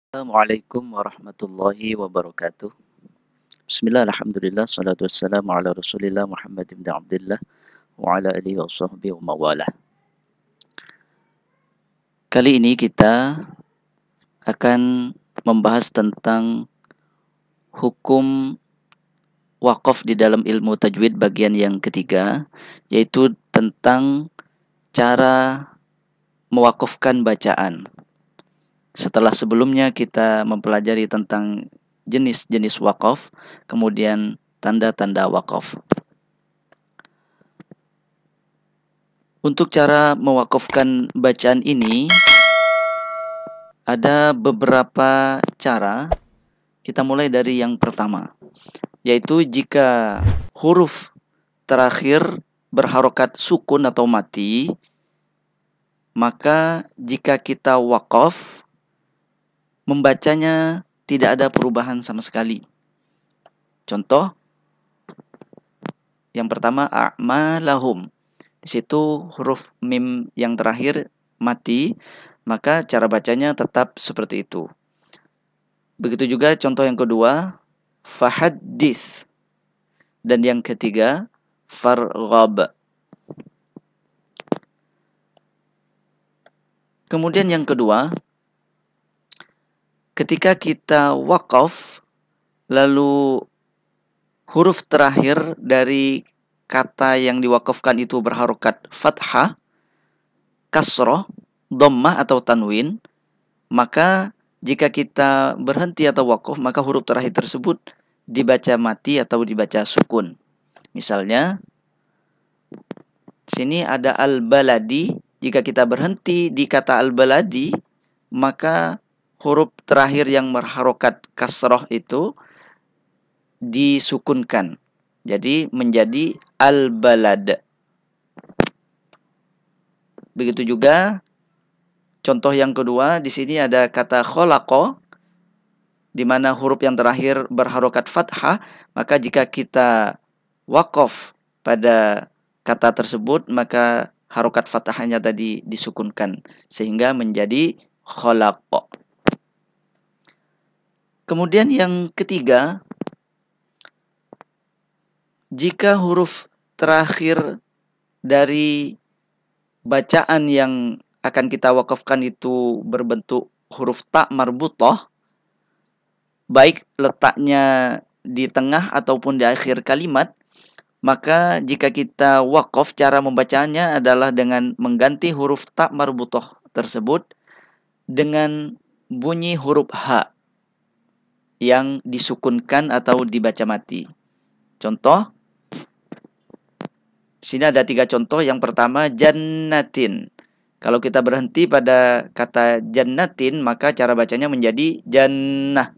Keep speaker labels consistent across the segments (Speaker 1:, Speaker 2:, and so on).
Speaker 1: Assalamualaikum warahmatullahi wabarakatuh. Bismillah, alhamdulillah, salatu wassalamu ala rasulillah Muhammad ibn Abdullah wa ala alihi wa sahbihi wa mawalah. Kali ini kita akan membahas tentang hukum wakaf di dalam ilmu tajwid bagian yang ketiga, yaitu tentang cara mewakafkan bacaan. Setelah sebelumnya kita mempelajari tentang jenis-jenis wakaf, kemudian tanda-tanda wakaf. Untuk cara mewakafkan bacaan ini, ada beberapa cara. Kita mulai dari yang pertama, yaitu jika huruf terakhir berharokat sukun atau mati, maka jika kita wakaf, membacanya tidak ada perubahan sama sekali. Contoh, yang pertama, a'malahum. Di situ huruf mim yang terakhir mati, maka cara bacanya tetap seperti itu. Begitu juga contoh yang kedua, fahaddis. Dan yang ketiga, farghab. Kemudian yang kedua, ketika kita wakaf, lalu huruf terakhir dari kata yang diwakafkan itu berharokat fathah, kasroh, dhammah atau tanwin, maka jika kita berhenti atau wakaf, maka huruf terakhir tersebut dibaca mati atau dibaca sukun. Misalnya, sini ada al-baladi. Jika kita berhenti di kata al-baladi, maka huruf terakhir yang berharokat kasroh itu disukunkan. Jadi menjadi al-balad. Begitu juga contoh yang kedua, di sini ada kata kholaqa, di mana huruf yang terakhir berharokat fathah, maka jika kita wakaf pada kata tersebut, maka harokat fathahnya tadi disukunkan sehingga menjadi kholaqa. Kemudian yang ketiga, jika huruf terakhir dari bacaan yang akan kita wakafkan itu berbentuk huruf ta marbutah, baik letaknya di tengah ataupun di akhir kalimat, maka jika kita wakaf, cara membacanya adalah dengan mengganti huruf ta marbutah tersebut dengan bunyi huruf ha yang disukunkan atau dibaca mati. Contoh, sini ada 3 contoh. Yang pertama, jannatin. Kalau kita berhenti pada kata jannatin, maka cara bacanya menjadi jannah.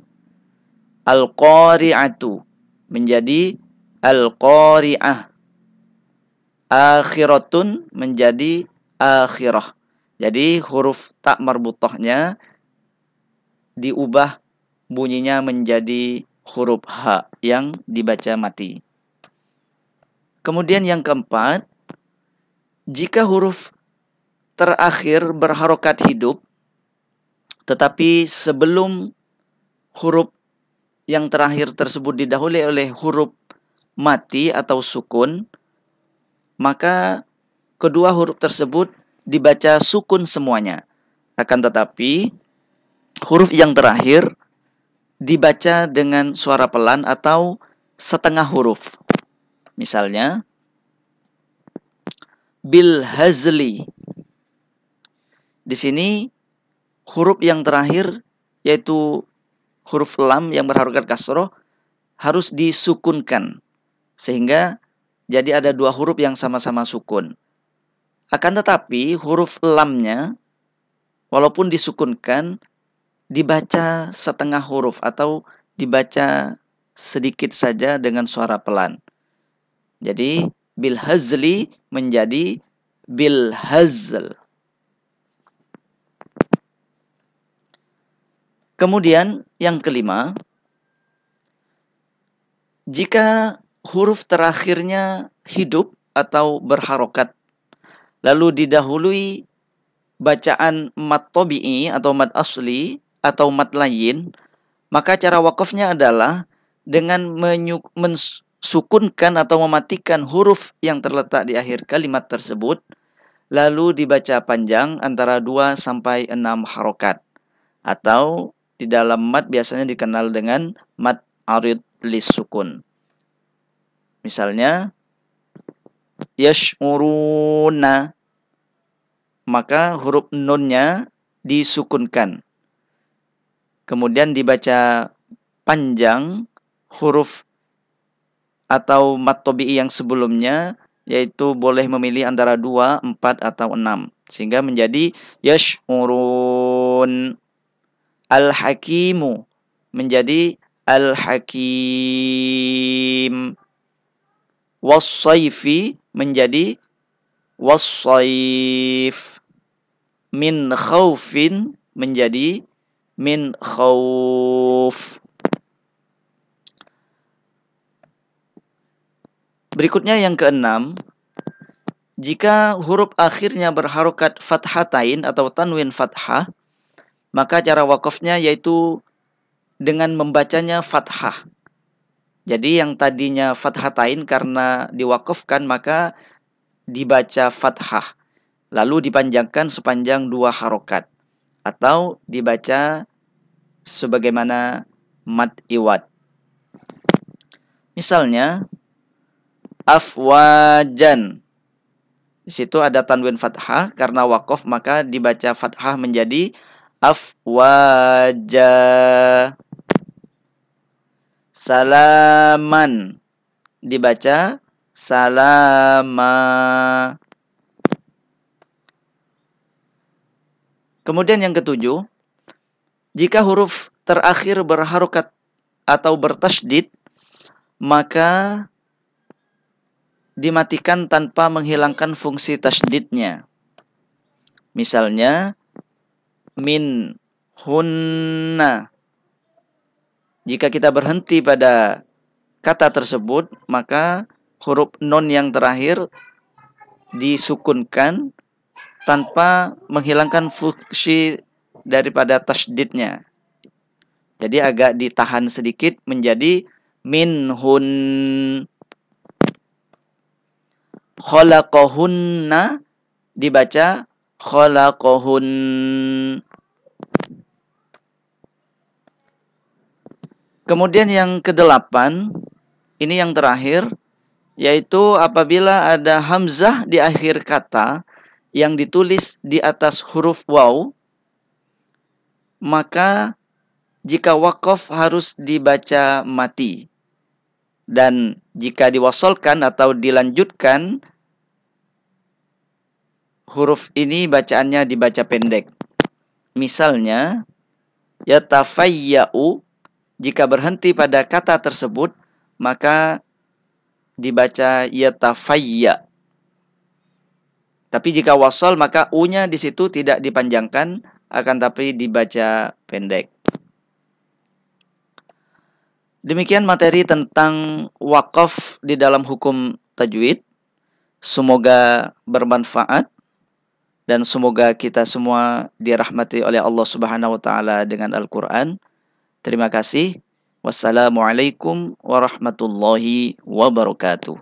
Speaker 1: Al-qari'atu menjadi al-qari'ah. Akhiratun menjadi akhirah. Jadi huruf ta marbutahnya diubah bunyinya menjadi huruf ha yang dibaca mati. Kemudian yang keempat, jika huruf terakhir berharokat hidup, tetapi sebelum huruf yang terakhir tersebut didahului oleh huruf mati atau sukun, maka kedua huruf tersebut dibaca sukun semuanya. Akan tetapi huruf yang terakhir dibaca dengan suara pelan atau setengah huruf. Misalnya, bil hazli. Di sini huruf yang terakhir yaitu huruf lam yang berharokat kasroh harus disukunkan, sehingga jadi ada 2 huruf yang sama-sama sukun. Akan tetapi huruf lamnya walaupun disukunkan dibaca setengah huruf atau dibaca sedikit saja dengan suara pelan. Jadi bil hazli menjadi bil hazl. Kemudian yang kelima, jika huruf terakhirnya hidup atau berharokat, lalu didahului bacaan mad tabi'i atau mad asli, atau mad lain, maka cara wakafnya adalah dengan mensukunkan atau mematikan huruf yang terletak di akhir kalimat tersebut, lalu dibaca panjang antara 2 sampai 6 harokat. Atau di dalam mad biasanya dikenal dengan mad arid lis sukun. Misalnya yash'uruna, maka huruf nunnya disukunkan. Kemudian dibaca panjang huruf atau mad tabi'i yang sebelumnya, yaitu boleh memilih antara 2, 4, atau 6. Sehingga menjadi yash'urun. Al-hakimu menjadi al-hakim. Was-sayfi menjadi was-sayf. Min khaufin menjadi min khauf. Berikutnya yang keenam, jika huruf akhirnya berharokat fathatain atau tanwin fathah, maka cara wakafnya yaitu dengan membacanya fathah. Jadi yang tadinya fathatain karena diwakafkan maka dibaca fathah. Lalu dipanjangkan sepanjang 2 harokat. Atau dibaca sebagaimana mad iwad. Misalnya afwajan. Di situ ada tanwin fathah karena wakaf maka dibaca fathah menjadi afwaja. Salaman dibaca salama. Kemudian yang ketujuh, jika huruf terakhir berharokat atau bertasydid, maka dimatikan tanpa menghilangkan fungsi tasydidnya. Misalnya min hunna. Jika kita berhenti pada kata tersebut, maka huruf nun yang terakhir disukunkan tanpa menghilangkan fungsi daripada tasydidnya. Jadi agak ditahan sedikit menjadi minhun. Khalaqahunna dibaca khalaqahun. Kemudian yang kedelapan, ini yang terakhir, yaitu apabila ada hamzah di akhir kata yang ditulis di atas huruf waw, maka jika wakaf harus dibaca mati. Dan jika diwasolkan atau dilanjutkan, huruf ini bacaannya dibaca pendek. Misalnya yatafayya'u, jika berhenti pada kata tersebut maka dibaca yatafayya. Tapi jika wasol maka u-nya di situ tidak dipanjangkan, akan tapi dibaca pendek. Demikian materi tentang wakaf di dalam hukum tajwid. Semoga bermanfaat dan semoga kita semua dirahmati oleh Allah Subhanahu wa taala dengan Al-Qur'an. Terima kasih. Wassalamualaikum warahmatullahi wabarakatuh.